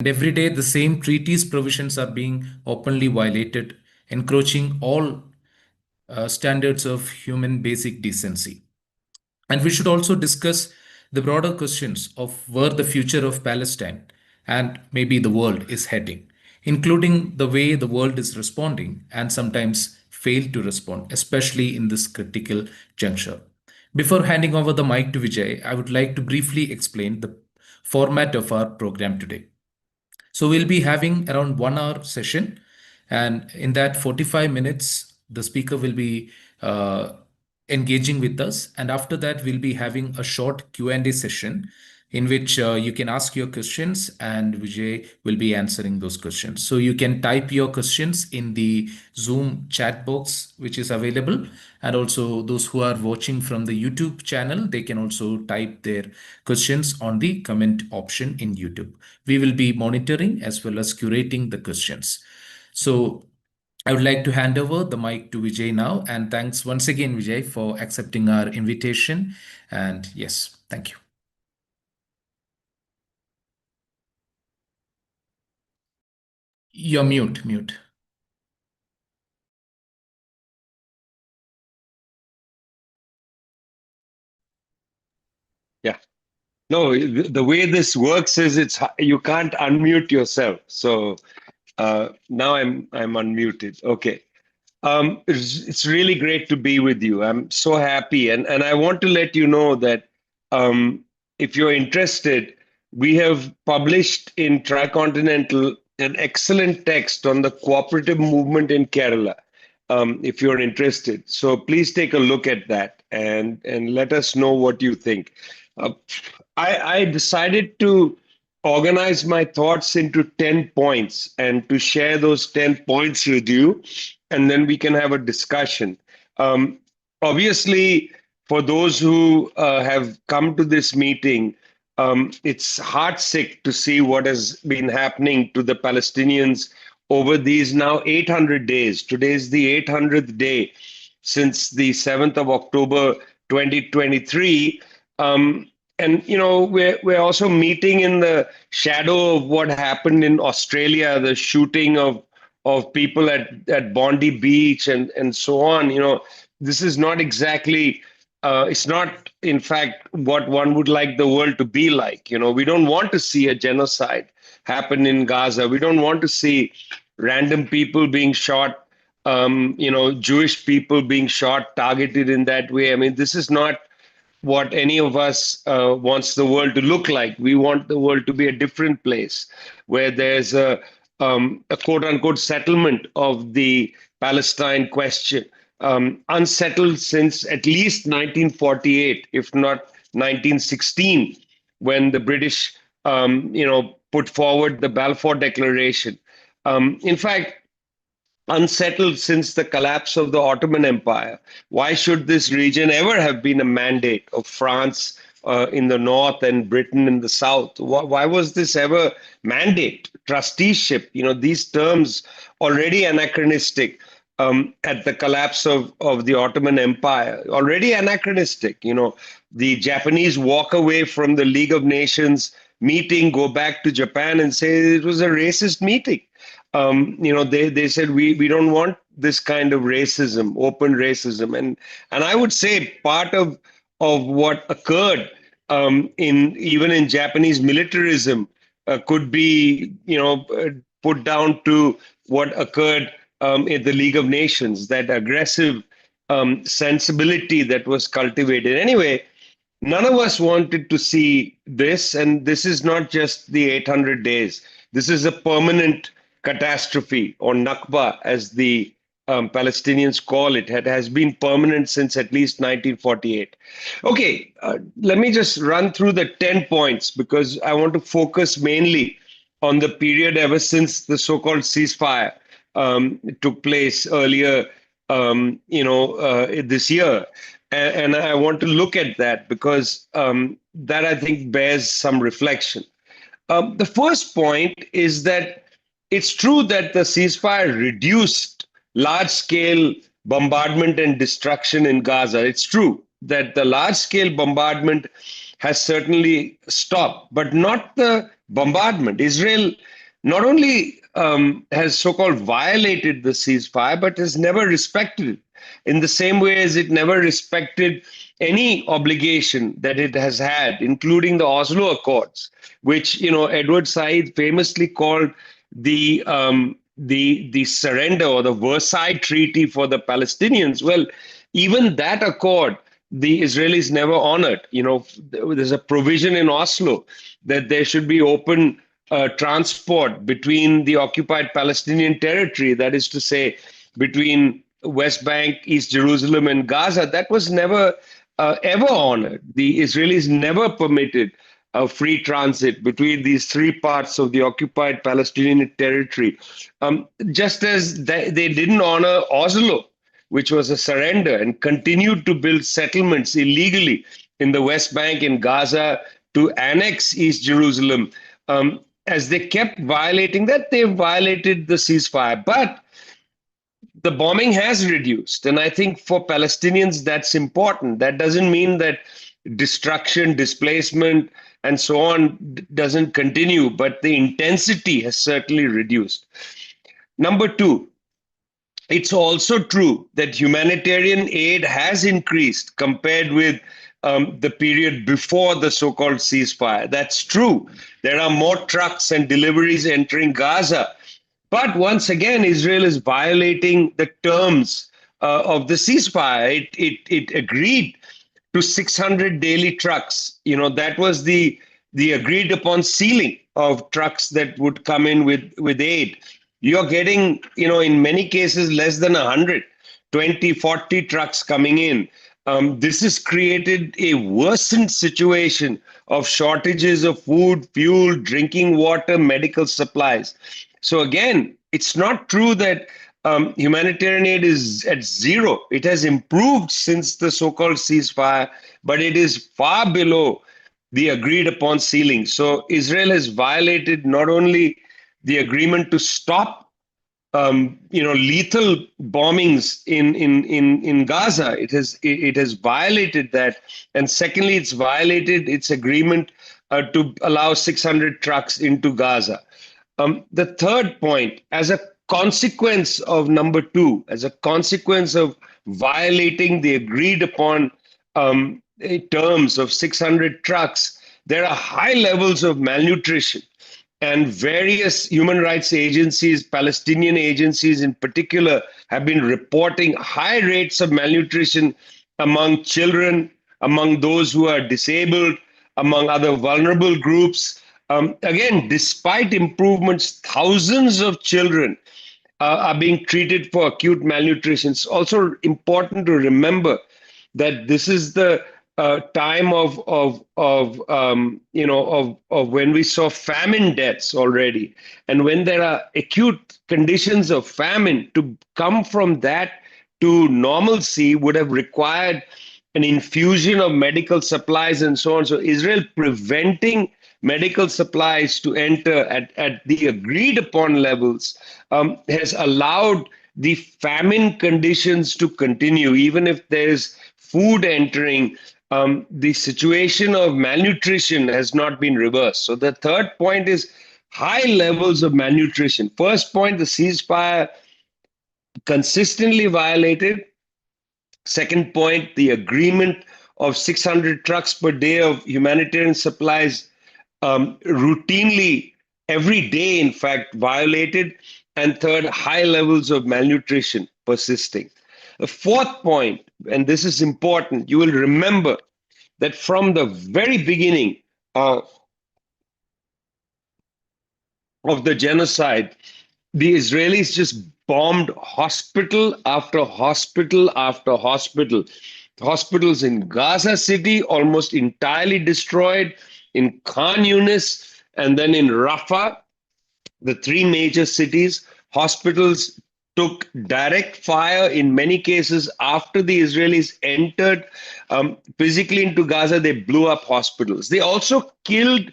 And every day, the same treaties provisions are being openly violated, encroaching all standards of human basic decency. And we should also discuss the broader questions of where the future of Palestine and maybe the world is heading, including the way the world is responding and sometimes fail to respond, especially in this critical juncture. Before handing over the mic to Vijay, I would like to briefly explain the format of our program today. So we'll be having around 1 hour session, and in that 45 minutes, the speaker will be engaging with us, and after that, we'll be having a short Q&A session in which you can ask your questions, and Vijay will be answering those questions. So you can type your questions in the Zoom chat box, which is available, and also those who are watching from the YouTube channel, they can also type their questions on the comment option in YouTube. We will be monitoring as well as curating the questions. So I would like to hand over the mic to Vijay now. And thanks once again, Vijay, for accepting our invitation. And yes, thank you. You're mute. Yeah. No, the way this works is you can't unmute yourself. So now I'm unmuted. Okay. It's really great to be with you. I'm so happy, and I want to let you know that if you're interested, we have published in Tricontinental an excellent text on the cooperative movement in Kerala. If you're interested, so please take a look at that and let us know what you think. Uh, I decided to organize my thoughts into 10 points and to share those 10 points with you, and then we can have a discussion. Um, Obviously, for those who have come to this meeting, it's heartsick to see what has been happening to the Palestinians over these now 800 days. Today is the 800th day since the 7th of October 2023. And we're also meeting in the shadow of what happened in Australia, the shooting of people at Bondi Beach and so on. This is not exactly it's not, in fact, what one would like the world to be like. We don't want to see a genocide happen in Gaza. We don't want to see random people being shot, Jewish people being shot, targeted in that way. I mean, this is not what any of us wants the world to look like. We want the world to be a different place where there's a quote unquote settlement of the Palestine question, unsettled since at least 1948, if not 1916, when the British, put forward the Balfour Declaration. In fact, unsettled since the collapse of the Ottoman Empire. Why should this region ever have been a mandate of France in the north and Britain in the south? Why was this ever mandate, trusteeship? These terms already anachronistic at the collapse of the Ottoman Empire, already anachronistic. The Japanese walk away from the League of Nations meeting, go back to Japan and say it was a racist meeting. They said we don't want this kind of racism, open racism, and I would say part of what occurred in Japanese militarism could be put down to what occurred in the League of Nations, that aggressive sensibility that was cultivated. Anyway, none of us wanted to see this, and this is not just the 800 days. This is a permanent catastrophe, or Nakba, as the Palestinians call it. It has been permanent since at least 1948. Okay, let me just run through the 10 points because I want to focus mainly on the period ever since the so-called ceasefire took place earlier, this year. And I want to look at that because that, I think, bears some reflection. The first point is that it's true that the ceasefire reduced large-scale bombardment and destruction in Gaza. It's true that the large-scale bombardment has certainly stopped, but not the bombardment. Israel not only has so-called violated the ceasefire, but has never respected it in the same way as it never respected any obligation that it has had, including the Oslo Accords, which Edward Said famously called the surrender or the Versailles Treaty for the Palestinians. Well, even that accord, the Israelis never honored. There's a provision in Oslo that there should be open transport between the occupied Palestinian territory, that is to say, between West Bank, East Jerusalem, and Gaza. That was never ever honored. The Israelis never permitted free transit between these three parts of the occupied Palestinian territory. Just as they didn't honor Oslo, which was a surrender, and continued to build settlements illegally in the West Bank and Gaza to annex East Jerusalem. As they kept violating that, they violated the ceasefire. But the bombing has reduced. And I think for Palestinians, that's important. That doesn't mean that destruction, displacement, and so on doesn't continue, but the intensity has certainly reduced. Number two, it's also true that humanitarian aid has increased compared with the period before the so-called ceasefire. That's true. There are more trucks and deliveries entering Gaza. But once again, Israel is violating the terms of the ceasefire. It agreed to 600 daily trucks. That was the agreed upon ceiling of trucks that would come in with aid. You're getting, in many cases, less than 100, 20, 40 trucks coming in. This has created a worsened situation of shortages of food, fuel, drinking water, medical supplies. So again, it's not true that humanitarian aid is at zero. It has improved since the so-called ceasefire, but it is far below the agreed upon ceiling. So Israel has violated not only the agreement to stop lethal bombings in Gaza. It has violated that, and secondly, it's violated its agreement to allow 600 trucks into Gaza. The third point, as a consequence of number two, as a consequence of violating the agreed upon terms of 600 trucks, there are high levels of malnutrition. And various human rights agencies, Palestinian agencies in particular, have been reporting high rates of malnutrition among children, among those who are disabled, among other vulnerable groups. Again, despite improvements, thousands of children are being treated for acute malnutrition. It's also important to remember that this is the time of when we saw famine deaths already, and when there are acute conditions of famine, to come from that to normalcy would have required an infusion of medical supplies and so on. So Israel preventing medical supplies to enter at the agreed upon levels has allowed the famine conditions to continue, even if there's food entering. The situation of malnutrition has not been reversed. So the third point is high levels of malnutrition. First point, the ceasefire consistently violated. Second point, the agreement of 600 trucks per day of humanitarian supplies routinely, every day, in fact, violated. And third, high levels of malnutrition persisting. The fourth point, and this is important, you will remember that from the very beginning of the genocide, the Israelis just bombed hospital after hospital after hospital. Hospitals in Gaza City almost entirely destroyed, in Khan Yunis, and then in Rafah, the three major cities. Hospitals took direct fire in many cases after the Israelis entered physically into Gaza. They blew up hospitals. They also killed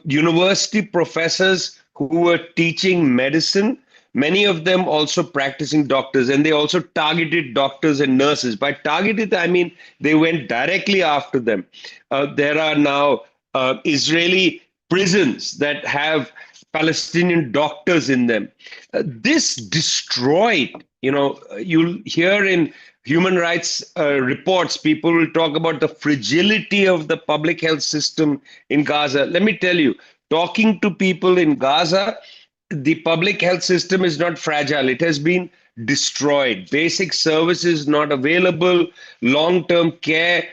university professors who were teaching medicine, many of them also practicing doctors, and they also targeted doctors and nurses. By targeted, I mean they went directly after them. There are now Israeli prisons that have Palestinian doctors in them. This destroyed, you'll hear in human rights reports, people will talk about the fragility of the public health system in Gaza. Let me tell you, talking to people in Gaza, the public health system is not fragile. It has been destroyed. Basic services not available, long-term care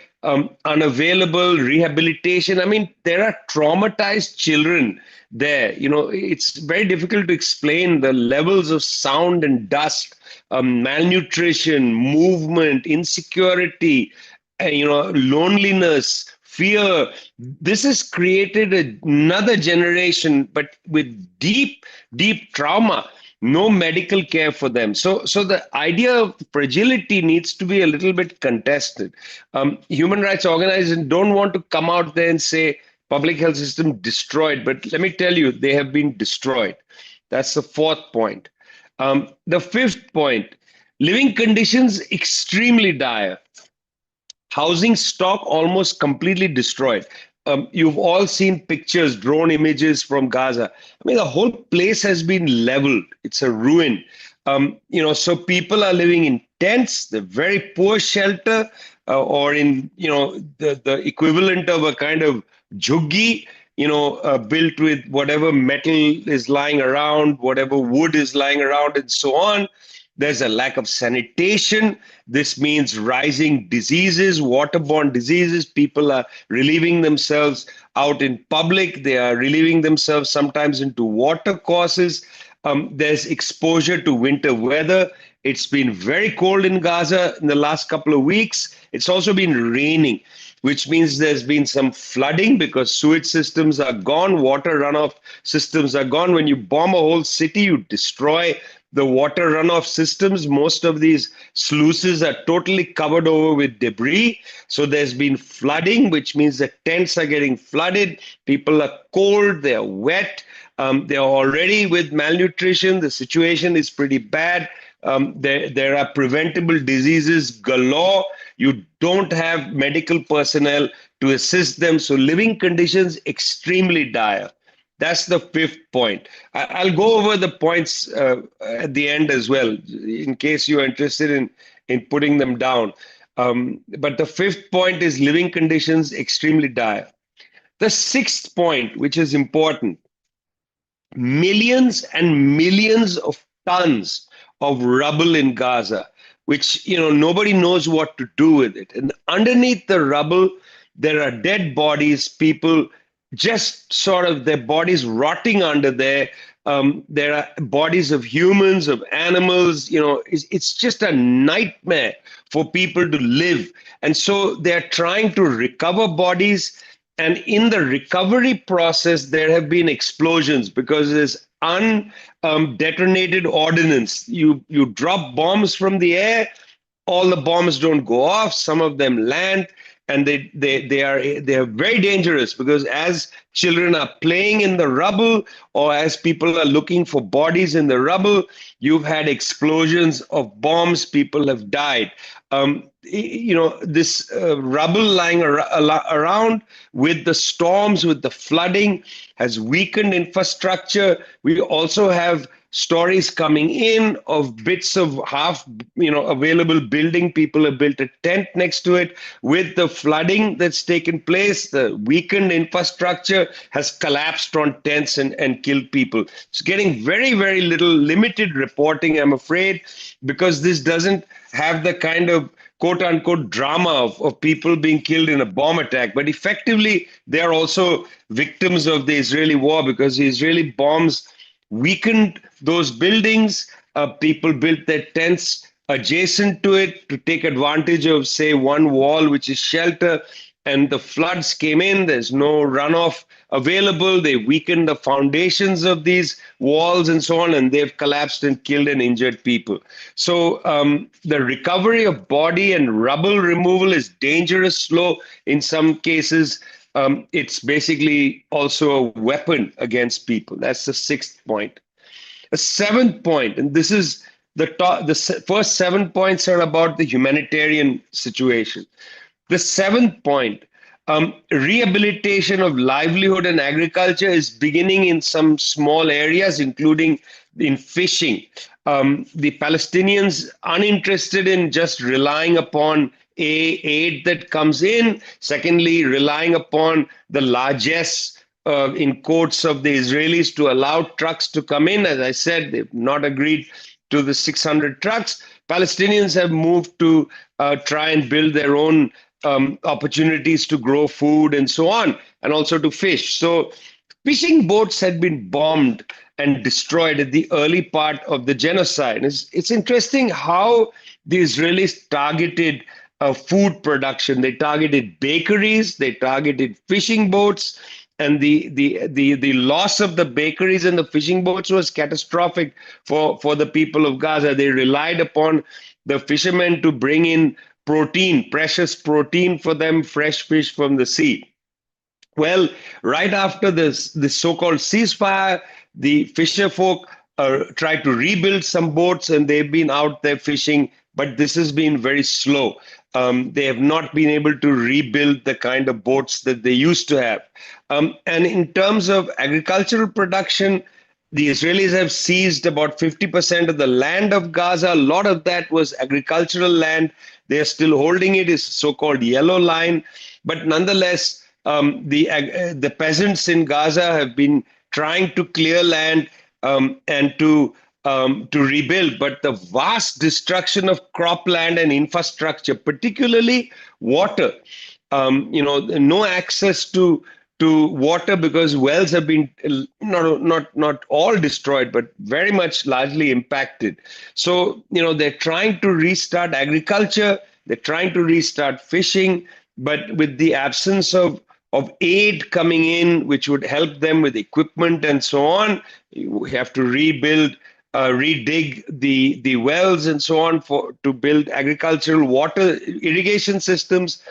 unavailable, rehabilitation. I mean, there are traumatized children there. It's very difficult to explain the levels of sound and dust, malnutrition, movement, insecurity, loneliness, fear. This has created another generation, but with deep, deep trauma. No medical care for them. So the idea of fragility needs to be a little bit contested. Human rights organizations don't want to come out there and say public health system destroyed, but let me tell you, they have been destroyed. That's the fourth point. The fifth point, living conditions extremely dire. Housing stock almost completely destroyed. You've all seen pictures, drone images from Gaza. I mean, the whole place has been leveled. It's a ruin. So people are living in tents, the very poor shelter, or in, the equivalent of a kind of juggi, built with whatever metal is lying around, whatever wood is lying around, and so on. There's a lack of sanitation. This means rising diseases, waterborne diseases. People are relieving themselves out in public. They are relieving themselves sometimes into water courses. There's exposure to winter weather. It's been very cold in Gaza in the last couple of weeks. It's also been raining, which means there's been some flooding because sewage systems are gone, water runoff systems are gone. When you bomb a whole city, you destroy the water runoff systems. Most of these sluices are totally covered over with debris. So there's been flooding, which means the tents are getting flooded. People are cold, they're wet, they're already with malnutrition. The situation is pretty bad. There are preventable diseases galore. You don't have medical personnel to assist them. So living conditions extremely dire. That's the fifth point. I'll go over the points at the end as well, in case you're interested in putting them down. But the fifth point is living conditions extremely dire. The sixth point, which is important, millions and millions of tons of rubble in Gaza, which nobody knows what to do with it. And underneath the rubble, there are dead bodies, people just sort of their bodies rotting under there. There are bodies of humans, of animals. It's just a nightmare for people to live. And so they're trying to recover bodies. And in the recovery process, there have been explosions because there's undetonated ordnance. You drop bombs from the air, all the bombs don't go off, some of them land, and they are very dangerous because as children are playing in the rubble or as people are looking for bodies in the rubble, you've had explosions of bombs, people have died. This rubble lying around with the storms, with the flooding, has weakened infrastructure. We also have stories coming in of bits of half, available building. People have built a tent next to it. With the flooding that's taken place, the weakened infrastructure has collapsed on tents and killed people. It's getting very, very little limited reporting, I'm afraid, because this doesn't have the kind of quote unquote drama of people being killed in a bomb attack. But effectively, they are also victims of the Israeli war because the Israeli bombs weakened those buildings. People built their tents adjacent to it to take advantage of, say, one wall, which is shelter. And the floods came in. There's no runoff available. They weakened the foundations of these walls and so on, and they've collapsed and killed and injured people. So the recovery of body and rubble removal is dangerous, slow. In some cases, it's basically also a weapon against people. That's the sixth point. A seventh point, and this is the top, the first 7 points are about the humanitarian situation. The seventh point, rehabilitation of livelihood and agriculture is beginning in some small areas, including in fishing. The Palestinians uninterested in just relying upon aid that comes in. Secondly, relying upon the largesse in quotes of the Israelis to allow trucks to come in. As I said, they've not agreed to the 600 trucks. Palestinians have moved to try and build their own opportunities to grow food and so on, and also to fish. So fishing boats had been bombed and destroyed at the early part of the genocide. It's interesting how the Israelis targeted food production. They targeted bakeries, they targeted fishing boats, and the loss of the bakeries and the fishing boats was catastrophic for the people of Gaza. They relied upon the fishermen to bring in protein, precious protein for them, fresh fish from the sea. Well, right after this so-called ceasefire, the fisher folk tried to rebuild some boats, and they've been out there fishing, but this has been very slow. They have not been able to rebuild the kind of boats that they used to have. And in terms of agricultural production, the Israelis have seized about 50% of the land of Gaza. A lot of that was agricultural land. They are still holding it. It's so-called yellow line. But nonetheless, the peasants in Gaza have been trying to clear land and to rebuild, but the vast destruction of cropland and infrastructure, particularly water, no access to water because wells have been not all destroyed, but very much largely impacted. So they're trying to restart agriculture, they're trying to restart fishing, but with the absence of aid coming in, which would help them with equipment and so on, you have to rebuild, redig the wells and so on to build agricultural water irrigation systems.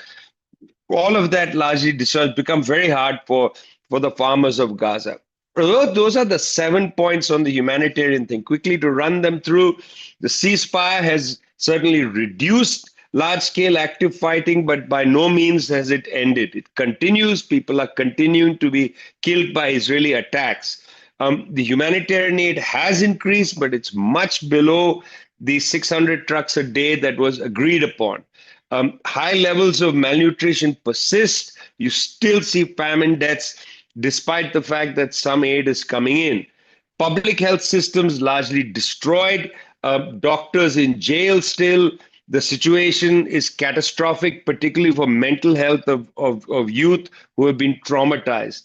All of that largely destroyed, become very hard for the farmers of Gaza. Those are the 7 points on the humanitarian thing. Quickly to run them through, the ceasefire has certainly reduced large-scale active fighting, but by no means has it ended. It continues. People are continuing to be killed by Israeli attacks. The humanitarian aid has increased, but it's much below the 600 trucks a day that was agreed upon. High levels of malnutrition persist. You still see famine deaths, despite the fact that some aid is coming in. Public health systems largely destroyed. Doctors in jail still. The situation is catastrophic, particularly for mental health of youth who have been traumatized.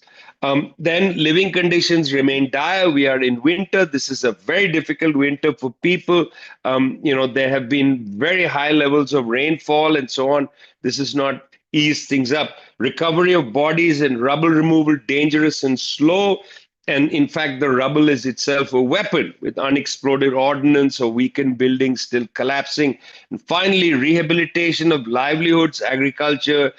Then living conditions remain dire. We are in winter. This is a very difficult winter for people. There have been very high levels of rainfall and so on. This has not eased things up. Recovery of bodies and rubble removal dangerous and slow. And in fact, the rubble is itself a weapon with unexploded ordnance or weakened buildings still collapsing. And finally, rehabilitation of livelihoods, agriculture,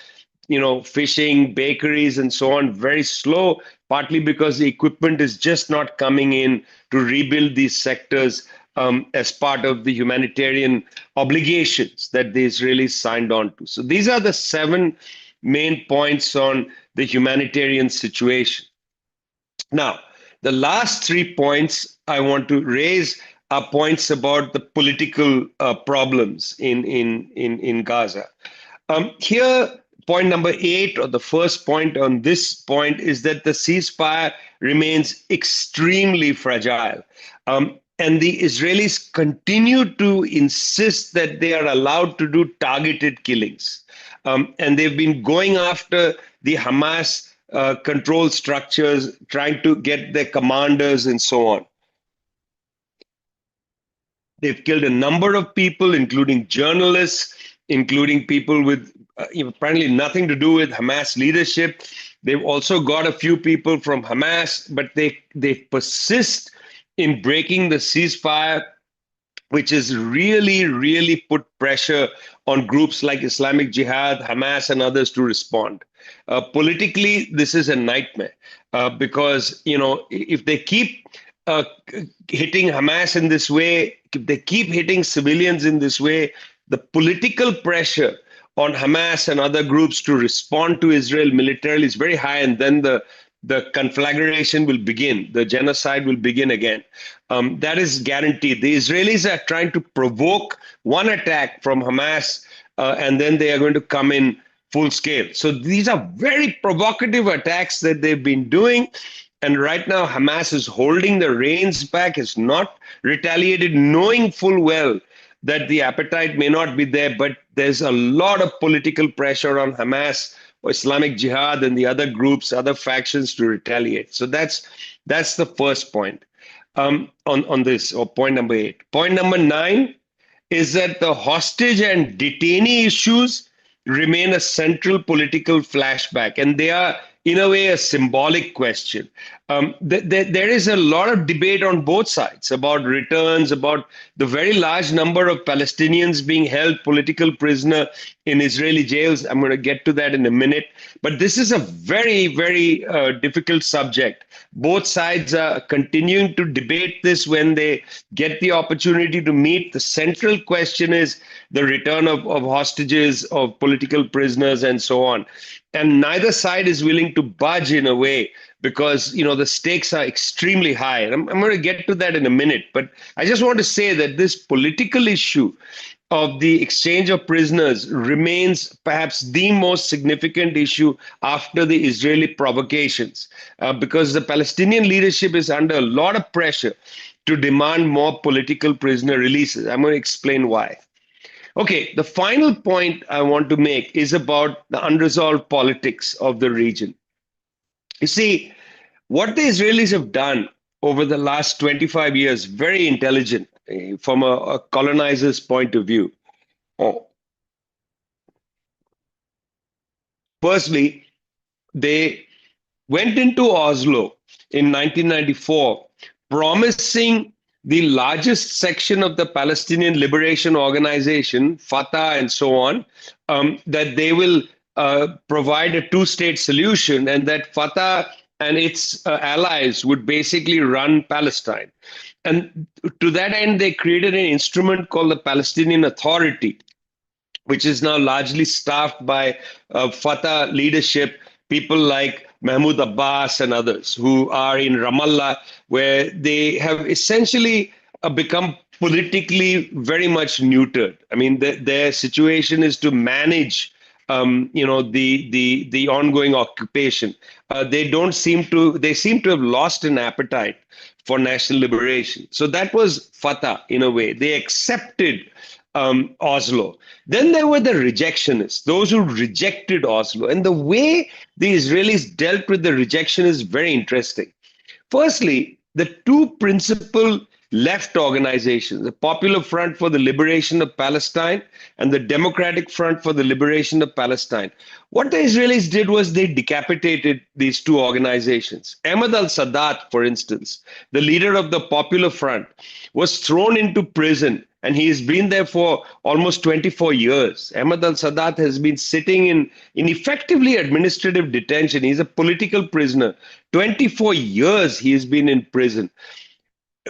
fishing, bakeries, and so on, very slow, partly because the equipment is just not coming in to rebuild these sectors as part of the humanitarian obligations that the Israelis signed on to. So these are the 7 main points on the humanitarian situation. Now, the last 3 points I want to raise are points about the political problems in Gaza. Here, point number 8, or the first point on this point, is that the ceasefire remains extremely fragile. And the Israelis continue to insist that they are allowed to do targeted killings. And they've been going after the Hamas control structures, trying to get their commanders and so on. They've killed a number of people, including journalists, including people with apparently nothing to do with Hamas leadership. They've also got a few people from Hamas, but they persist in breaking the ceasefire, which has really, really put pressure on groups like Islamic Jihad, Hamas, and others to respond. Politically, this is a nightmare because if they keep hitting Hamas in this way, if they keep hitting civilians in this way, the political pressure on Hamas and other groups to respond to Israel militarily is very high, and then the conflagration will begin. The genocide will begin again. That is guaranteed. The Israelis are trying to provoke one attack from Hamas, and then they are going to come in full scale. So these are very provocative attacks that they've been doing. And right now, Hamas is holding the reins back, has not retaliated, knowing full well that the appetite may not be there, but there's a lot of political pressure on Hamas, Islamic Jihad, and the other groups, other factions to retaliate. So that's the first point on this, or point number 8. Point number 9 is that the hostage and detainee issues remain a central political flashback, and they are, in a way, a symbolic question. There is a lot of debate on both sides about returns, about the very large number of Palestinians being held political prisoner in Israeli jails. I'm going to get to that in a minute. But this is a very, very difficult subject. Both sides are continuing to debate this when they get the opportunity to meet. The central question is the return of hostages, of political prisoners, and so on. And neither side is willing to budge in a way, because the stakes are extremely high. And I'm going to get to that in a minute. But I just want to say that this political issue of the exchange of prisoners remains perhaps the most significant issue after the Israeli provocations, because the Palestinian leadership is under a lot of pressure to demand more political prisoner releases. I'm going to explain why. Okay, the final point I want to make is about the unresolved politics of the region. You see, what the Israelis have done over the last 25 years, very intelligent from a colonizer's point of view. Firstly, they went into Oslo in 1994, promising the largest section of the Palestinian Liberation Organization, Fatah and so on, that they will provide a two-state solution, and that Fatah and its allies would basically run Palestine. And to that end, they created an instrument called the Palestinian Authority, which is now largely staffed by Fatah leadership, people like Mahmoud Abbas and others who are in Ramallah, where they have essentially become politically very much neutered. I mean, their situation is to manage the ongoing occupation. They seem to have lost an appetite for national liberation. So that was Fatah in a way. They accepted Oslo. Then there were the rejectionists, those who rejected Oslo. And the way the Israelis dealt with the rejection is very interesting. Firstly, the two principal left organizations, the Popular Front for the Liberation of Palestine and the Democratic Front for the Liberation of Palestine. What the Israelis did was they decapitated these two organizations. Ahmad al-Sadat, for instance, the leader of the Popular Front, was thrown into prison, and he has been there for almost 24 years. Ahmad al-Sadat has been sitting in effectively administrative detention. He's a political prisoner. 24 years he has been in prison.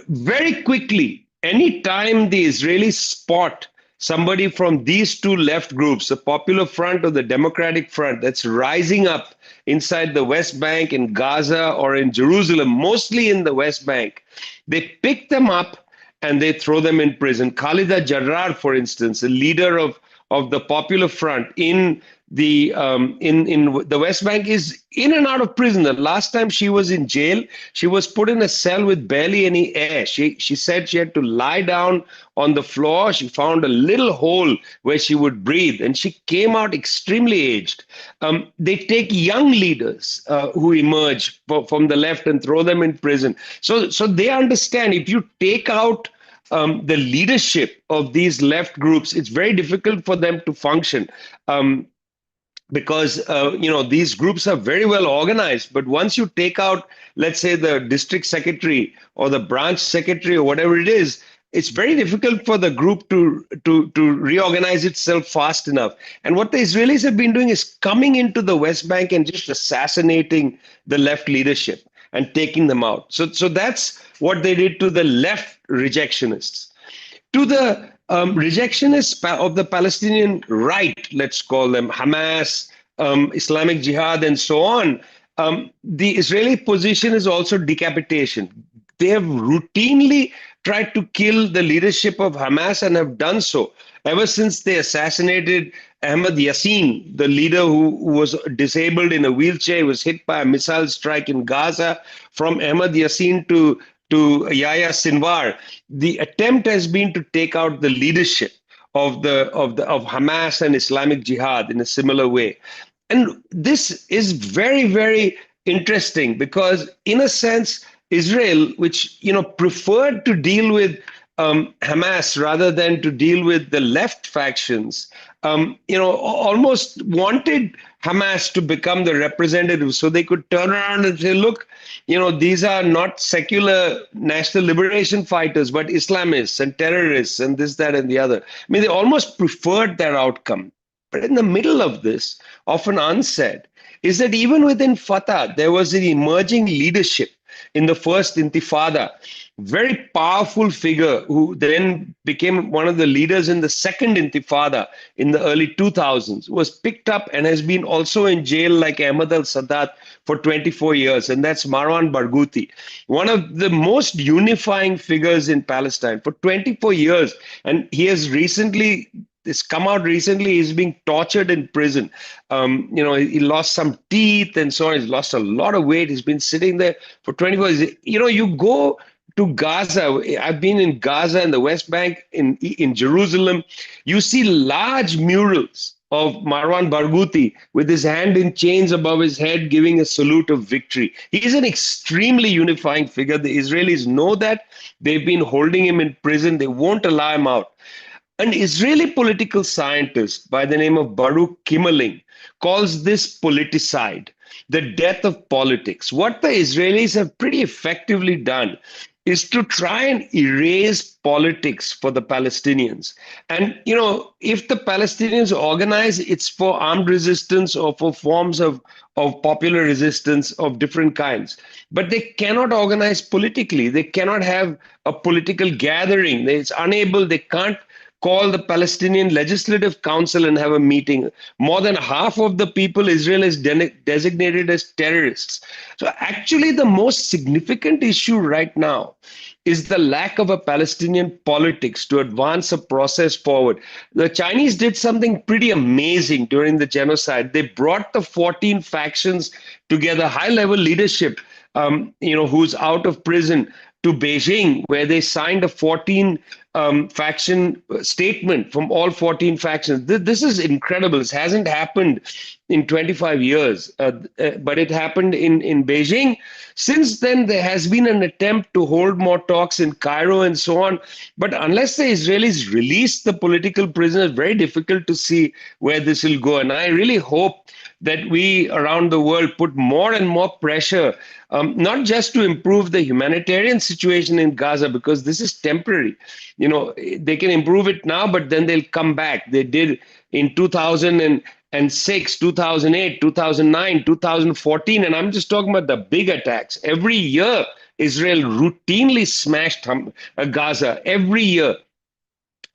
Very quickly, anytime the Israelis spot somebody from these two left groups, the Popular Front or the Democratic Front, that's rising up inside the West Bank, in Gaza or in Jerusalem, mostly in the West Bank, they pick them up and they throw them in prison. Khalida Jarrar, for instance, the leader of the Popular Front in the West Bank, is in and out of prison. The last time she was in jail, she was put in a cell with barely any air. She said she had to lie down on the floor. She found a little hole where she would breathe, and she came out extremely aged. They take young leaders who emerge from the left and throw them in prison. So they understand, if you take out the leadership of these left groups, it's very difficult for them to function. Because these groups are very well organized, but once you take out, let's say, the district secretary or the branch secretary or whatever it is, it's very difficult for the group to reorganize itself fast enough. And what the Israelis have been doing is coming into the West Bank and just assassinating the left leadership. and taking them out. So that's what they did to the left rejectionists. To the rejectionists of the Palestinian right, let's call them Hamas, Islamic Jihad, and so on, the Israeli position is also decapitation. They have routinely tried to kill the leadership of Hamas and have done so ever since they assassinated Ahmad Yassin, the leader who was disabled in a wheelchair. He was hit by a missile strike in Gaza. From Ahmad Yassin to Yahya Sinwar, the attempt has been to take out the leadership of Hamas and Islamic Jihad in a similar way. And this is very, very interesting because, in a sense, Israel, which preferred to deal with Hamas rather than to deal with the left factions, almost wanted Hamas to become the representative so they could turn around and say, look, these are not secular national liberation fighters, but Islamists and terrorists and this, that, and the other. I mean, they almost preferred that outcome. But in the middle of this, often unsaid, is that even within Fatah, there was an emerging leadership in the first Intifada, very powerful figure who then became one of the leaders in the second Intifada in the early 2000s, was picked up and has been also in jail like Ahmad al-Sadat for 24 years, and that's Marwan Barghouti, one of the most unifying figures in Palestine for 24 years. And he has recently, it's come out recently, he's being tortured in prison. He lost some teeth and so on. He's lost a lot of weight. He's been sitting there for 24 years. You go to Gaza. I've been in Gaza and the West Bank, in Jerusalem. You see large murals of Marwan Barghouti with his hand in chains above his head, giving a salute of victory. He's an extremely unifying figure. The Israelis know that. They've been holding him in prison. They won't allow him out. An Israeli political scientist by the name of Baruch Kimmerling calls this politicide, the death of politics. What the Israelis have pretty effectively done is to try and erase politics for the Palestinians. And, if the Palestinians organize, it's for armed resistance or for forms of popular resistance of different kinds. But they cannot organize politically. They cannot have a political gathering. It's unable, they can't call the Palestinian Legislative Council and have a meeting. More than half of the people Israel has designated as terrorists. So actually the most significant issue right now is the lack of a Palestinian politics to advance a process forward. The Chinese did something pretty amazing during the genocide. They brought the 14 factions together, high-level leadership, who's out of prison, to Beijing, where they signed a 14 faction statement from all 14 factions. This is incredible. This hasn't happened in 25 years, but it happened in Beijing. Since then, there has been an attempt to hold more talks in Cairo and so on. But unless the Israelis release the political prisoners, very difficult to see where this will go. And I really hope that we around the world put more and more pressure, not just to improve the humanitarian situation in Gaza, because this is temporary. They can improve it now, but then they'll come back. They did in 2006, 2008, 2009, 2014, and I'm just talking about the big attacks. Every year, Israel routinely smashed Gaza, every year.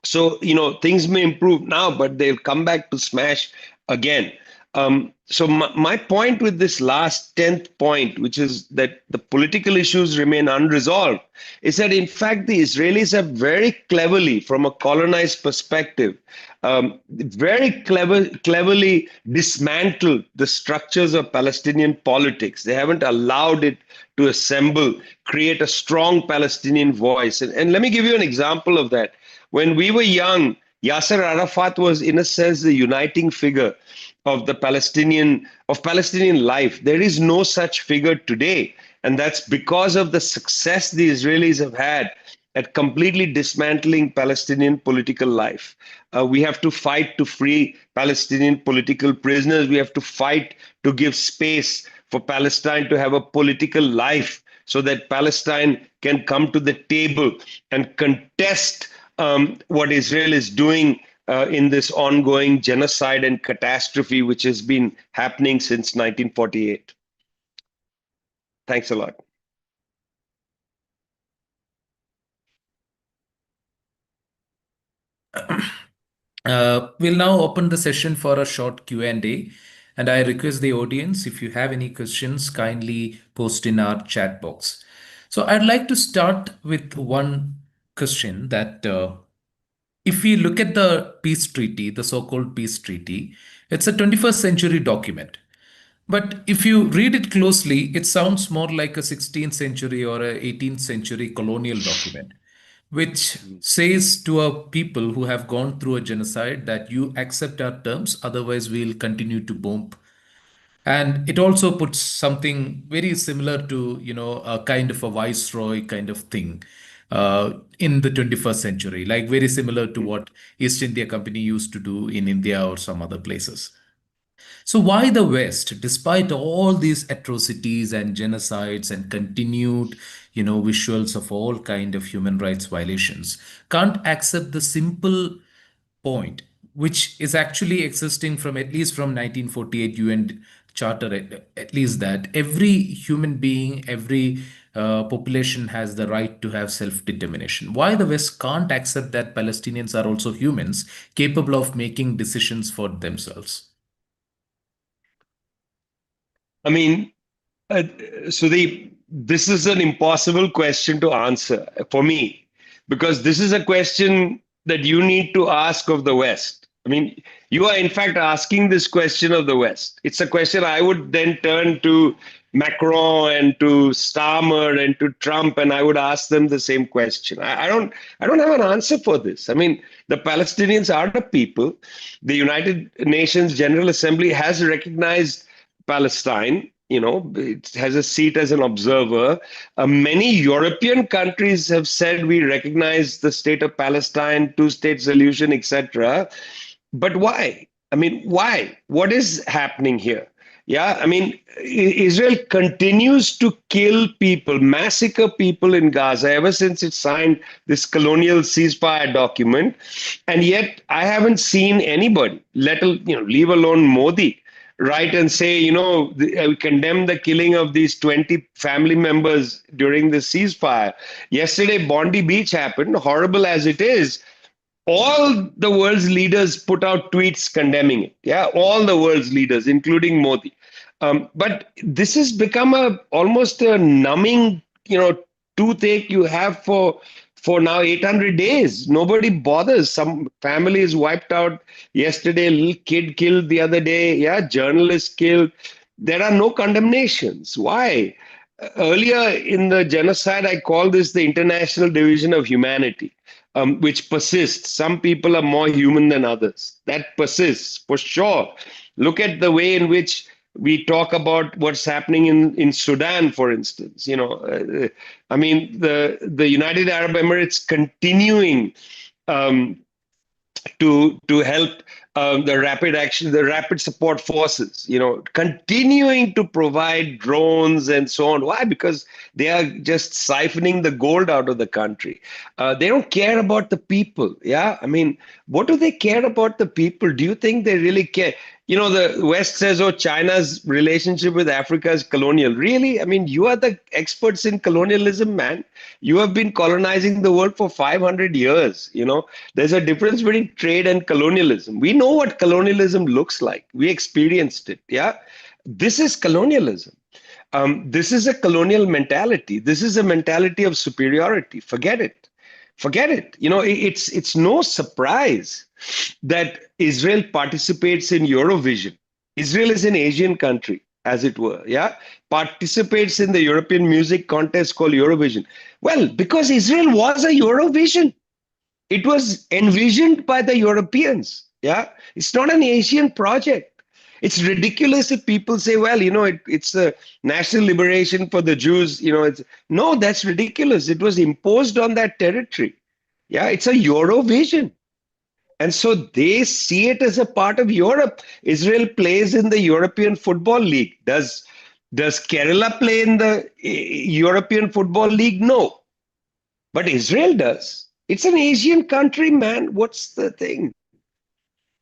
So, things may improve now, but they'll come back to smash again. So my point with this last 10th point, which is that the political issues remain unresolved, is that in fact the Israelis have very cleverly, from a colonized perspective, very cleverly dismantled the structures of Palestinian politics. They haven't allowed it to assemble, create a strong Palestinian voice. And let me give you an example of that. When we were young, Yasser Arafat was, in a sense, the uniting figure of Palestinian life. There is no such figure today. And that's because of the success the Israelis have had at completely dismantling Palestinian political life. We have to fight to free Palestinian political prisoners. We have to fight to give space for Palestine to have a political life so that Palestine can come to the table and contest what Israel is doing in this ongoing genocide and catastrophe, which has been happening since 1948. Thanks a lot. We'll now open the session for a short Q&A, and I request the audience, if you have any questions, kindly post in our chat box. So I'd like to start with one question that if we look at the peace treaty, the so-called peace treaty, it's a 21st century document. But if you read it closely, it sounds more like a 16th century or a 18th century colonial document, which says to a people who have gone through a genocide that you accept our terms, otherwise we'll continue to bomb. And it also puts something very similar to, a kind of a viceroy kind of thing in the 21st century, like very similar to what East India Company used to do in India or some other places. So why the West, despite all these atrocities and genocides and continued, visuals of all kind of human rights violations, can't accept the simple point, which is actually existing from at least from 1948 UN Charter, at least that every human being, every population has the right to have self-determination. Why the West can't accept that Palestinians are also humans capable of making decisions for themselves? I mean, uh, this is an impossible question to answer for me, because this is a question that you need to ask of the West. I mean, you are in fact asking this question of the West. It's a question I would then turn to Macron and to Starmer and to Trump, and I would ask them the same question. I don't have an answer for this. I mean, the Palestinians are the people. The United Nations General Assembly has recognized Palestine. You know, it has a seat as an observer. Many European countries have said we recognize the state of Palestine, two-state solution, etc. But why? I mean, why? What is happening here? Yeah, I mean, Israel continues to kill people, massacre people in Gaza ever since it signed this colonial ceasefire document, and yet I haven't seen anybody, leave alone Modi, write and say, we condemn the killing of these 20 family members during the ceasefire. Yesterday, Bondi Beach happened, horrible as it is. All the world's leaders put out tweets condemning it. Yeah, all the world's leaders, including Modi. But this has become almost a numbing, toothache you have for now 800 days. Nobody bothers. Some family is wiped out yesterday. A little kid killed the other day. Yeah, journalist killed. There are no condemnations. Why? Earlier in the genocide, I call this the international division of humanity, which persists. Some people are more human than others. That persists for sure. Look at the way in which we talk about what's happening in Sudan, for instance. I mean, the United Arab Emirates continuing um, to help the rapid support forces, continuing to provide drones and so on. Why? Because they are just siphoning the gold out of the country. They don't care about the people. Yeah. I mean, what do they care about the people? Do you think they really care? The West says, oh, China's relationship with Africa is colonial. Really? I mean, you are the experts in colonialism, man. You have been colonizing the world for 500 years. There's a difference between trade and colonialism. We know what colonialism looks like. We experienced it. Yeah. This is colonialism. This is a colonial mentality. This is a mentality of superiority. Forget it. Forget it. It's no surprise that Israel participates in Eurovision. Israel is an Asian country, as it were. Yeah. Participates in the European music contest called Eurovision. Well, because Israel was a Eurovision. It was envisioned by the Europeans. Yeah. It's not an Asian project. It's ridiculous if people say, well, it's a national liberation for the Jews. No, that's ridiculous. It was imposed on that territory. Yeah. It's a Eurovision. And so they see it as a part of Europe. Israel plays in the European Football League. Does Kerala play in the European Football League? No. But Israel does. It's an Asian country, man. What's the thing?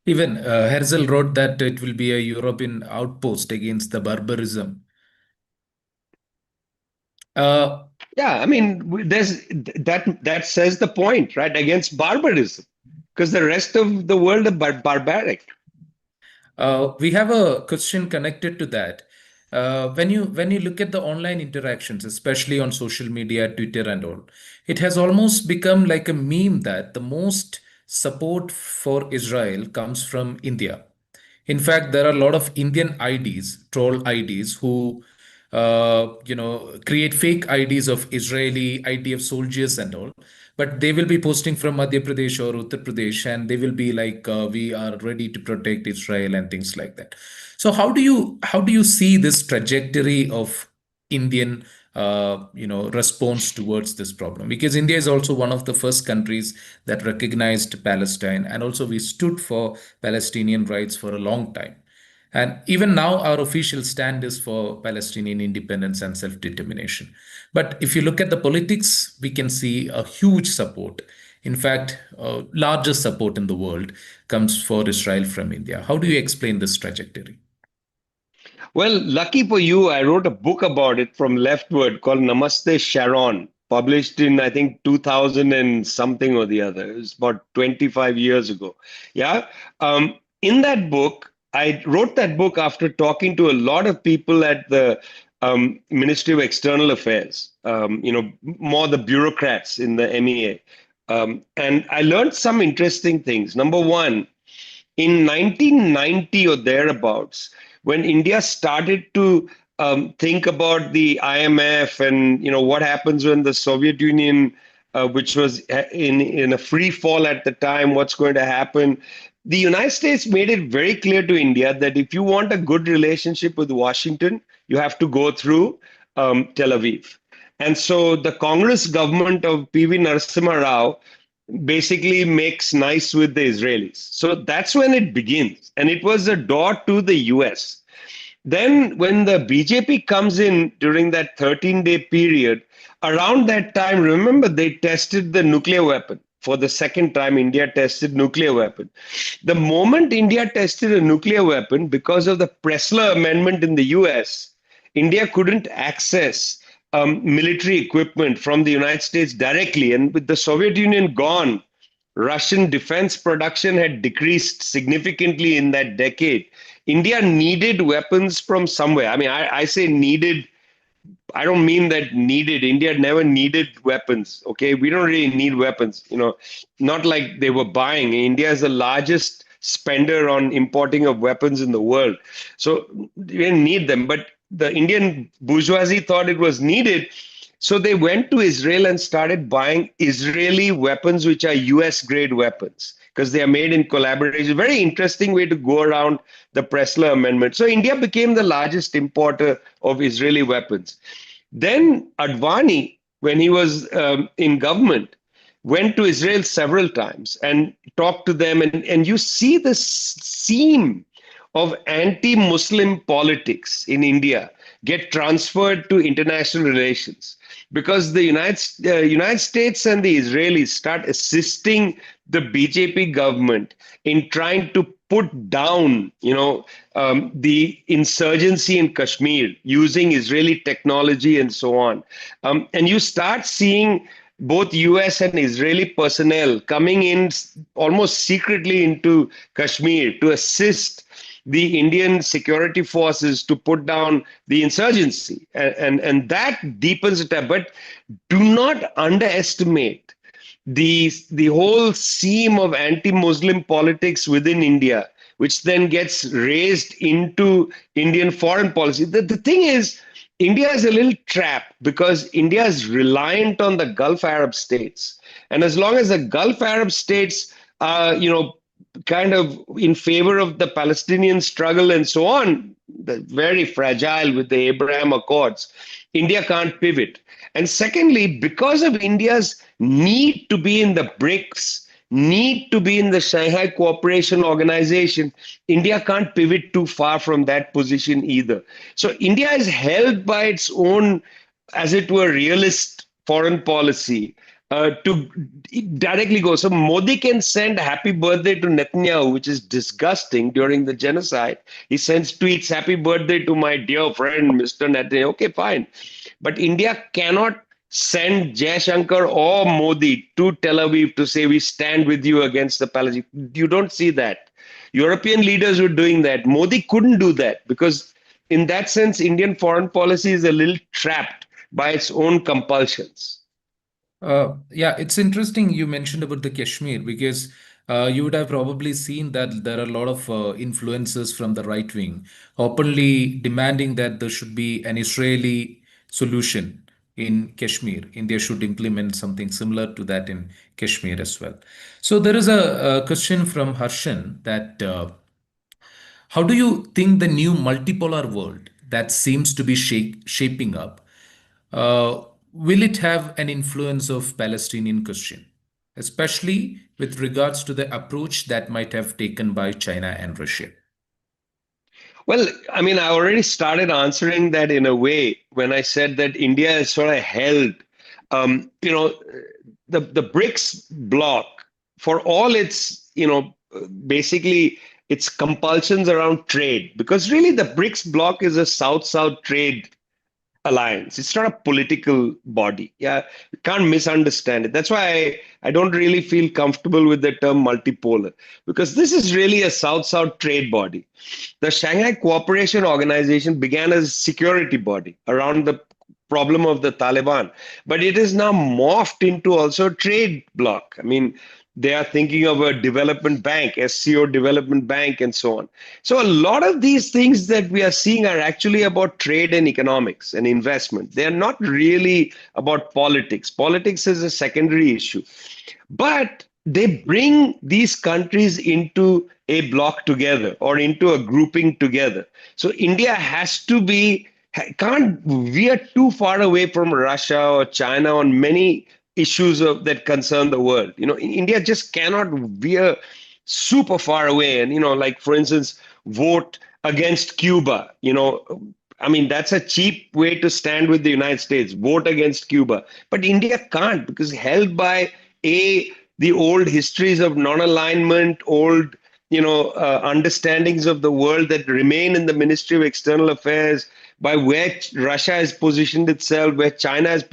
Even Herzl wrote that it will be a European outpost against the barbarism. Uh, Yeah, I mean, there's that says the point, right? Against barbarism. because the rest of the world are barbaric. We have a question connected to that. When you look at the online interactions, especially on social media, Twitter and all, it has almost become like a meme that the most support for Israel comes from India. In fact, there are a lot of Indian IDs, troll IDs, who create fake IDs of Israeli IDF soldiers and all. But they will be posting from Madhya Pradesh or Uttar Pradesh, and they will be like, "We are ready to protect Israel" and things like that. So, how do you see this trajectory of Indian response towards this problem? Because India is also one of the first countries that recognized Palestine, and also we stood for Palestinian rights for a long time. And even now, our official stand is for Palestinian independence and self determination. But if you look at the politics, we can see a huge support. In fact, largest support in the world comes for Israel from India. How do you explain this trajectory? Well, lucky for you, I wrote a book about it from leftward called Namaste Sharon, published in, I think, 2000 and something or the other. It was about 25 years ago. Yeah. In that book, I wrote that book after talking to a lot of people at the Ministry of External Affairs, more the bureaucrats in the MEA. And I learned some interesting things. Number one, in 1990 or thereabouts, when India started to think about the IMF and what happens when the Soviet Union, which was in a free fall at the time, what's going to happen. The United States made it very clear to India that if you want a good relationship with Washington, you have to go through Tel Aviv. And so the Congress government of PV Narasimha Rao basically makes nice with the Israelis. So that's when it begins. And it was a door to the US. Then, when the BJP comes in during that 13-day period, around that time, remember, they tested the nuclear weapon. For the second time, India tested nuclear weapon. The moment India tested a nuclear weapon, because of the Pressler Amendment in the US, India couldn't access military equipment from the United States directly. And with the Soviet Union gone, Russian defense production had decreased significantly in that decade. India needed weapons from somewhere. I mean, I say needed. I don't mean that needed. India never needed weapons. Okay, we don't really need weapons. Not like they were buying. India is the largest spender on importing of weapons in the world, so we didn't need them. But the Indian bourgeoisie thought it was needed, so they went to Israel and started buying Israeli weapons, which are US grade weapons, because they are made in collaboration. Very interesting way to go around the Pressler Amendment. So India became the largest importer of Israeli weapons. Then Advani, when he was in government, went to Israel several times and talked to them. And you see this seam of anti-Muslim politics in India get transferred to international relations, because the United States and the Israelis start assisting the BJP government in trying to put down, the insurgency in Kashmir using Israeli technology and so on. And you start seeing both US and Israeli personnel coming in almost secretly into Kashmir to assist the Indian security forces to put down the insurgency. And that deepens it. But do not underestimate the whole seam of anti-Muslim politics within India, which then gets raised into Indian foreign policy. The thing is, India is a little trapped because India is reliant on the Gulf Arab states. And as long as the Gulf Arab states are, kind of in favor of the Palestinian struggle and so on, very fragile with the Abraham Accords, India can't pivot. And secondly, because of India's need to be in the BRICS, need to be in the Shanghai Cooperation Organization, India can't pivot too far from that position either. So India is held by its own, as it were, realist foreign policy to directly go. So Modi can send happy birthday to Netanyahu, which is disgusting during the genocide. He sends tweets, happy birthday to my dear friend, Mr. Netanyahu. Okay, fine. But India cannot send Jaishankar or Modi to Tel Aviv to say we stand with you against the Palestine. You don't see that. European leaders were doing that. Modi couldn't do that because, in that sense, Indian foreign policy is a little trapped by its own compulsions. Yeah, it's interesting you mentioned about the Kashmir because you would have probably seen that there are a lot of influencers from the right wing openly demanding that there should be an Israeli solution in Kashmir. India should implement something similar to that in Kashmir as well. So there is a question from Harshan that how do you think the new multipolar world that seems to be shaping up uh, will it have an influence of Palestinian question, especially with regards to the approach that might have taken by China and Russia? Well, I mean, I already started answering that in a way when I said that India is sort of held. You know, the BRICS bloc, for all its, basically its compulsions around trade, because really the BRICS bloc is a South-South trade alliance. It's not a political body. Yeah, you can't misunderstand it. That's why I don't really feel comfortable with the term multipolar, because this is really a South-South trade body. The Shanghai Cooperation Organization began as a security body around the problem of the Taliban, but it is now morphed into also a trade bloc. I mean, they are thinking of a development bank, SCO development bank, and so on. So, a lot of these things that we are seeing are actually about trade and economics and investment. They are not really about politics. Politics is a secondary issue. But they bring these countries into a block together or into a grouping together. So India has to be, can't veer too far away from Russia or China on many issues that concern the world. India just cannot veer super far away. And, like for instance, vote against Cuba. I mean, that's a cheap way to stand with the United States, vote against Cuba. But India can't because held by a the old histories of non-alignment, old understandings of the world that remain in the Ministry of External Affairs, by where Russia has positioned itself, where China has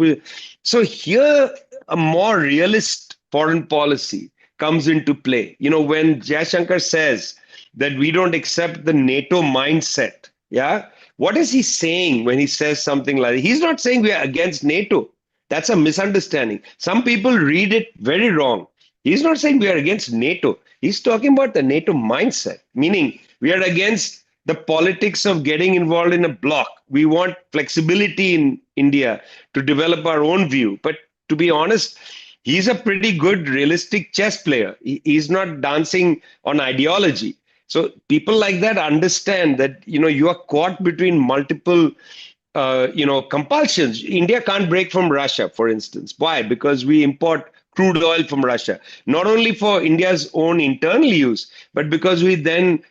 so here a more realist foreign policy comes into play. When Jaishankar says that we don't accept the NATO mindset, yeah, what is he saying when he says something like that? He's not saying we are against NATO. That's a misunderstanding. Some people read it very wrong. He's not saying we are against NATO. He's talking about the NATO mindset, meaning we are against the politics of getting involved in a bloc. We want flexibility in India to develop our own view. But to be honest, he's a pretty good realistic chess player. He's not dancing on ideology. So people like that understand that you are caught between multiple compulsions. India can't break from Russia, for instance. Why? Because we import crude oil from Russia, not only for India's own internal use, but because we then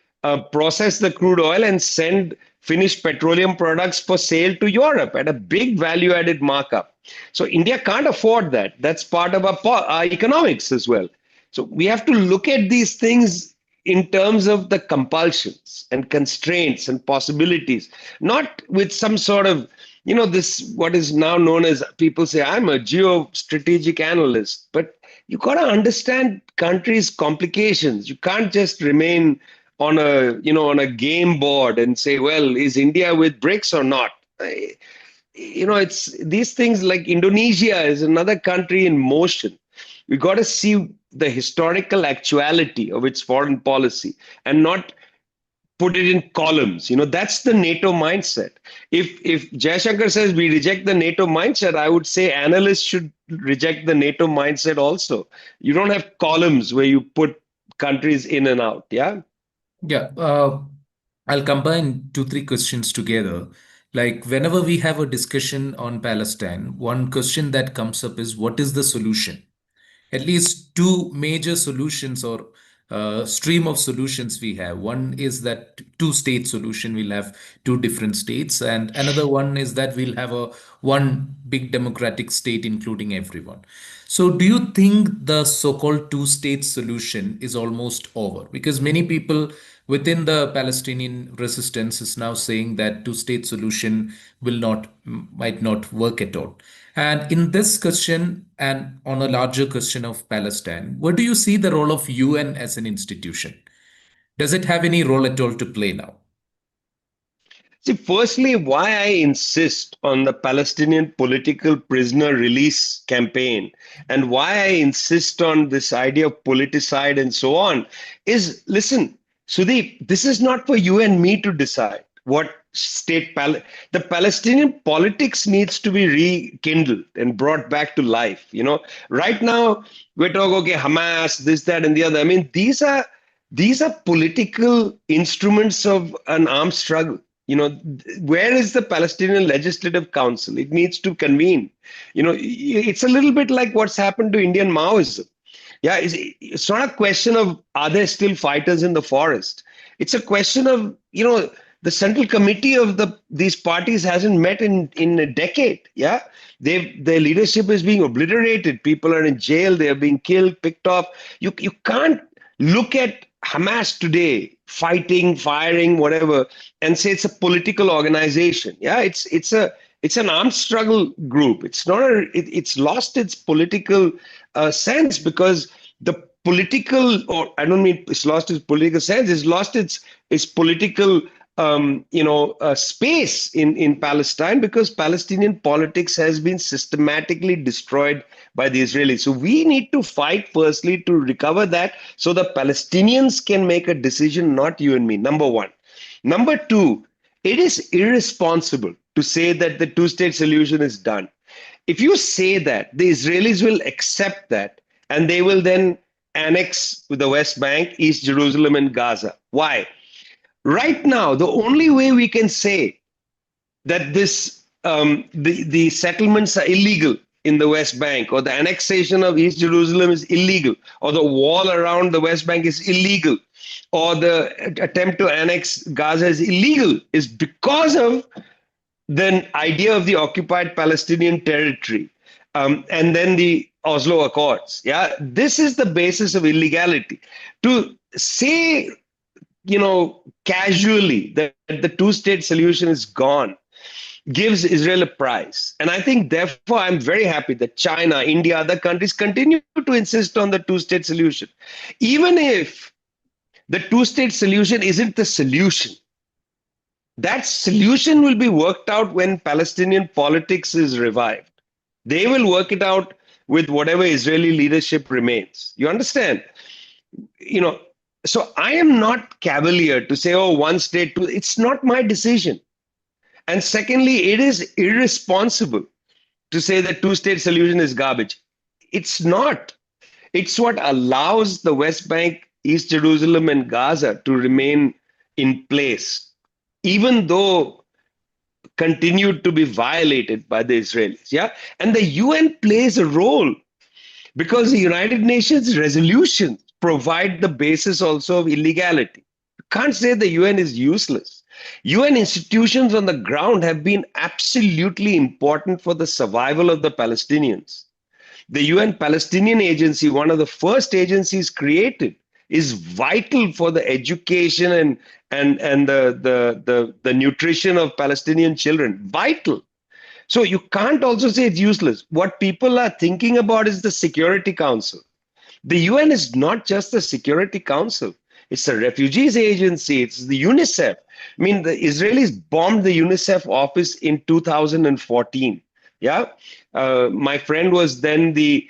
process the crude oil and send finished petroleum products for sale to Europe at a big value added markup. So India can't afford that. That's part of our economics as well. So we have to look at these things in terms of the compulsions and constraints and possibilities, not with some sort of, this, what is now known as, people say, I'm a geostrategic analyst, but you got to understand countries' complications. You can't just remain on a game board and say, well, is India with BRICS or not? It's these things. Like Indonesia is another country in motion. We got to see the historical actuality of its foreign policy and not put it in columns. That's the NATO mindset. If Jaishankar says we reject the NATO mindset, I would say analysts should reject the NATO mindset also. You don't have columns where you put countries in and out. Yeah. Yeah, I'll combine two, three questions together. Like whenever we have a discussion on Palestine, one question that comes up is what is the solution? At least two major solutions or stream of solutions we have. One is that two-state solution. We'll have two different states, and another one is that we'll have a one big democratic state including everyone. So, do you think the so called two-state solution is almost over? Because many people within the Palestinian resistance is now saying that two-state solution will not, might not work at all. And in this question, and on a larger question of Palestine, where do you see the role of UN as an institution? Does it have any role at all to play now? See, firstly, why I insist on the Palestinian political prisoner release campaign and why I insist on this idea of politicide and so on is listen, Sudeep, this is not for you and me to decide what the Palestinian politics needs to be rekindled and brought back to life. Right now we're talking okay, Hamas, this, that, and the other. I mean, these are political instruments of an armed struggle. Where is the Palestinian Legislative Council? It needs to convene. It's a little bit like what's happened to Indian Maoism. Yeah, it's not a question of are there still fighters in the forest. It's a question of the central committee of these parties hasn't met in a decade. Yeah, their leadership is being obliterated. People are in jail. They are being killed, picked off. You can't look at Hamas today fighting, firing, whatever, and say it's a political organization. Yeah, it's an armed struggle group. It's not it's lost its political sense because the political, or I don't mean it's lost its political sense. It's lost its political space in Palestine because Palestinian politics has been systematically destroyed by the Israelis. So we need to fight firstly to recover that so the Palestinians can make a decision, not you and me, number one. Number two, it is irresponsible to say that the two-state solution is done. If you say that, the Israelis will accept that and they will then annex the West Bank, East Jerusalem, and Gaza. Why? Right now, the only way we can say that the settlements are illegal in the West Bank, or the annexation of East Jerusalem is illegal, or the wall around the West Bank is illegal, or the attempt to annex Gaza is illegal, is because of the idea of the occupied Palestinian territory, and then the Oslo Accords. Yeah, this is the basis of illegality. To say casually that the two-state solution is gone gives Israel a prize. And I think, therefore, I'm very happy that China, India, other countries continue to insist on the two-state solution. Even if the two-state solution isn't the solution, that solution will be worked out when Palestinian politics is revived. They will work it out with whatever Israeli leadership remains. You understand? So I am not cavalier to say, oh, one state, two. It's not my decision. And secondly, it is irresponsible to say that two-state solution is garbage. It's not. It's what allows the West Bank, East Jerusalem, and Gaza to remain in place, even though continued to be violated by the Israelis. Yeah. And the UN plays a role because the United Nations resolutions provide the basis also of illegality. You can't say the UN is useless. UN institutions on the ground have been absolutely important for the survival of the Palestinians. The UN Palestinian Agency, one of the first agencies created, is vital for the education and the nutrition of Palestinian children. Vital. So you can't also say it's useless. What people are thinking about is the Security Council. The UN is not just the Security Council. It's a refugees agency. It's the UNICEF. I mean, the Israelis bombed the UNICEF office in 2014. Yeah. My friend was then the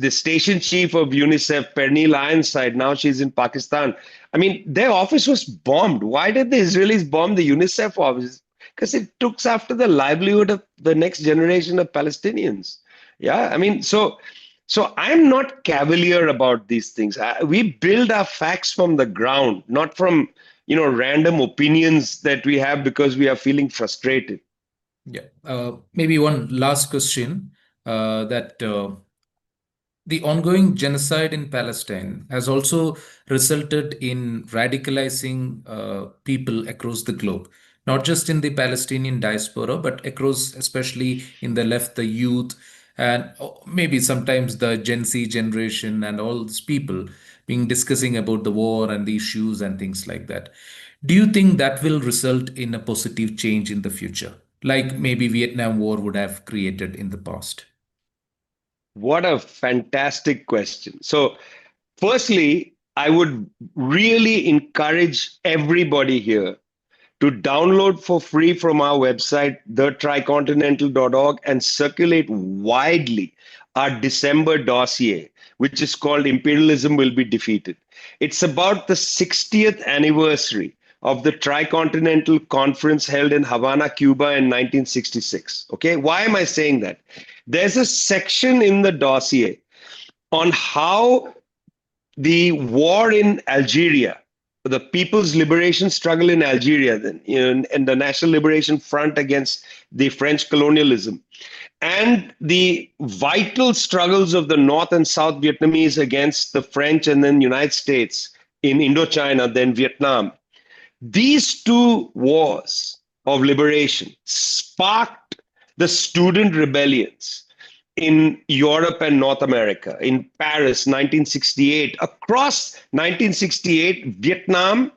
station chief of UNICEF, Pernille Ironside. Now she's in Pakistan. I mean, their office was bombed. Why did the Israelis bomb the UNICEF office? Because it looks after the livelihood of the next generation of Palestinians. Yeah, I mean, so I'm not cavalier about these things. We build our facts from the ground, not from random opinions that we have because we are feeling frustrated. Yeah. Maybe one last question that the ongoing genocide in Palestine has also resulted in radicalizing people across the globe, not just in the Palestinian diaspora, but across, especially in the left, the youth. and maybe sometimes the Gen Z generation and all these people being discussing about the war and the issues and things like that. Do you think that will result in a positive change in the future, like maybe Vietnam War would have created in the past? What a fantastic question. So, firstly, I would really encourage everybody here to download for free from our website, thetricontinental.org, and circulate widely our December dossier, which is called Imperialism Will Be Defeated. It's about the 60th anniversary of the Tricontinental Conference held in Havana, Cuba in 1966. Okay, why am I saying that? There's a section in the dossier on how the war in Algeria, the People's Liberation Struggle in Algeria, and the National Liberation Front against the French colonialism, and the vital struggles of the North and South Vietnamese against the French and then United States in Indochina, then Vietnam. These two wars of liberation sparked the student rebellions in Europe and North America, in Paris, 1968. Across 1968, Vietnam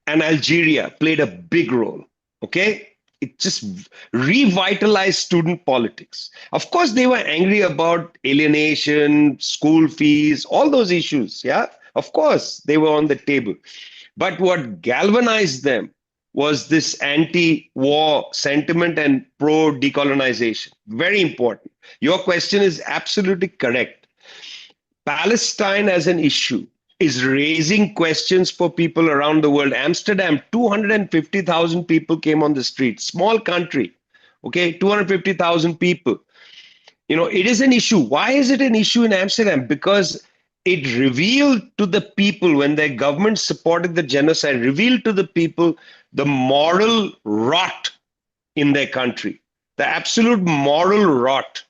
and Algeria played a big role. Okay? It just revitalized student politics. Of course, they were angry about alienation, school fees, all those issues. Yeah? Of course, they were on the table. But what galvanized them was this anti war sentiment and pro decolonization. Very important. Your question is absolutely correct. Palestine as an issue is raising questions for people around the world. Amsterdam, 250,000 people came on the street. Small country, okay, 250,000 people. It is an issue. Why is it an issue in Amsterdam? Because it revealed to the people, when their government supported the genocide, revealed to the people the moral rot in their country, the absolute moral rot.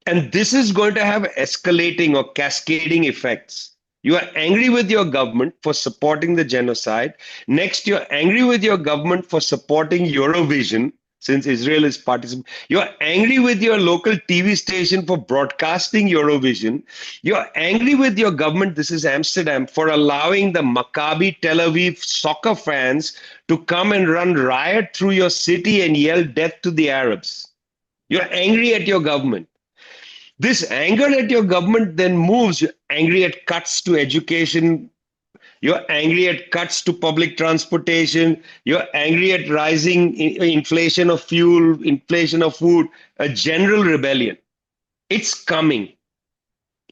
And this is going to have escalating or cascading effects. You are angry with your government for supporting the genocide. Next, you're angry with your government for supporting Eurovision, since Israel is participating. You're angry with your local TV station for broadcasting Eurovision. You're angry with your government, this is Amsterdam, for allowing the Maccabi Tel Aviv soccer fans to come and run riot through your city and yell death to the Arabs. You're angry at your government. This anger at your government then moves. You're angry at cuts to education. You're angry at cuts to public transportation. You're angry at rising inflation of fuel, inflation of food, a general rebellion. It's coming.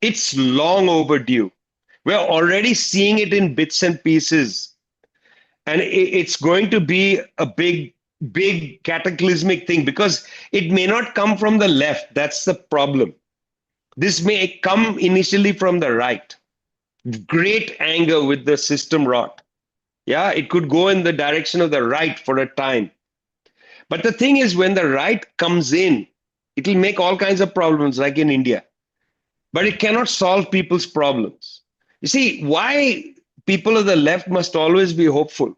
It's long overdue. We're already seeing it in bits and pieces. And it's going to be a big cataclysmic thing, because it may not come from the left. That's the problem. This may come initially from the right. Great anger with the system rot. Yeah, it could go in the direction of the right for a time. But the thing is, when the right comes in, it will make all kinds of problems, like in India. But it cannot solve people's problems. You see, why people of the left must always be hopeful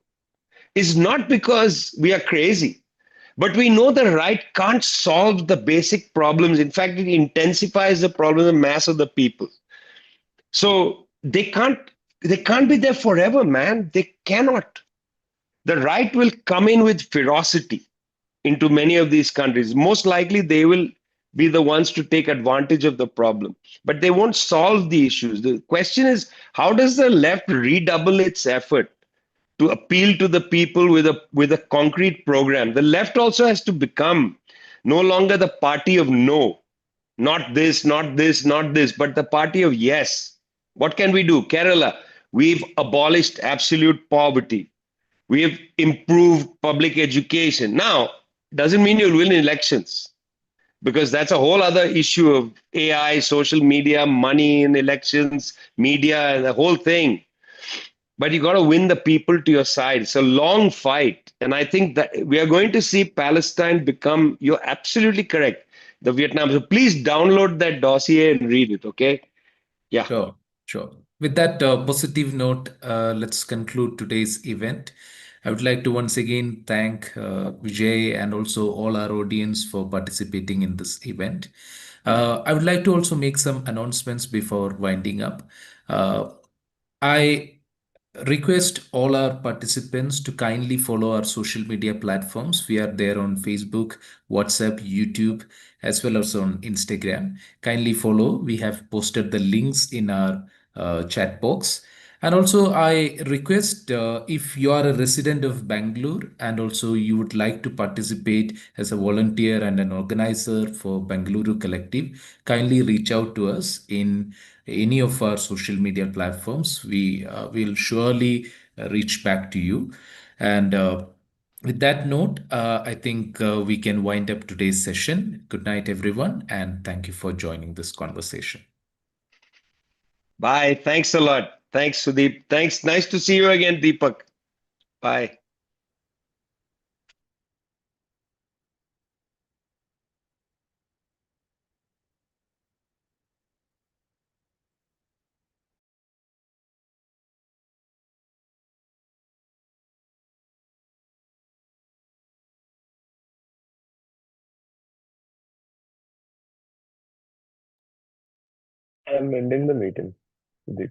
is not because we are crazy, but we know the right can't solve the basic problems. In fact, it intensifies the problem of the mass of the people. So they can't be there forever, man. They cannot. The right will come in with ferocity into many of these countries. Most likely they will be the ones to take advantage of the problem, but they won't solve the issues. The question is, how does the left redouble its effort to appeal to the people with a concrete program? The left also has to become no longer the party of no, not this, not this, not this, but the party of yes. What can we do? Kerala, we've abolished absolute poverty. We have improved public education. Now, doesn't mean you'll win elections, because that's a whole other issue of AI, social media, money in elections, media, and the whole thing. But you got to win the people to your side. It's a long fight. And I think that we are going to see Palestine become, you're absolutely correct, the Vietnam. So please download that dossier and read it, okay? Yeah. Sure, sure. With that positive note, let's conclude today's event. I would like to once again thank Vijay and also all our audience for participating in this event. I would like to also make some announcements before winding up. Uh, I request all our participants to kindly follow our social media platforms. We are there on Facebook, WhatsApp, YouTube, as well as on Instagram. Kindly follow. We have posted the links in our chat box. And also, I request if you are a resident of Bangalore and also you would like to participate as a volunteer and an organizer for Bengaluru Collective, kindly reach out to us in any of our social media platforms. We will surely reach back to you. And with that note, I think we can wind up today's session. Good night, everyone, and thank you for joining this conversation. Bye. Thanks a lot. Thanks, Sudeep. Thanks. Nice to see you again, Deepak. Bye. I'm ending the meeting. Sudeep.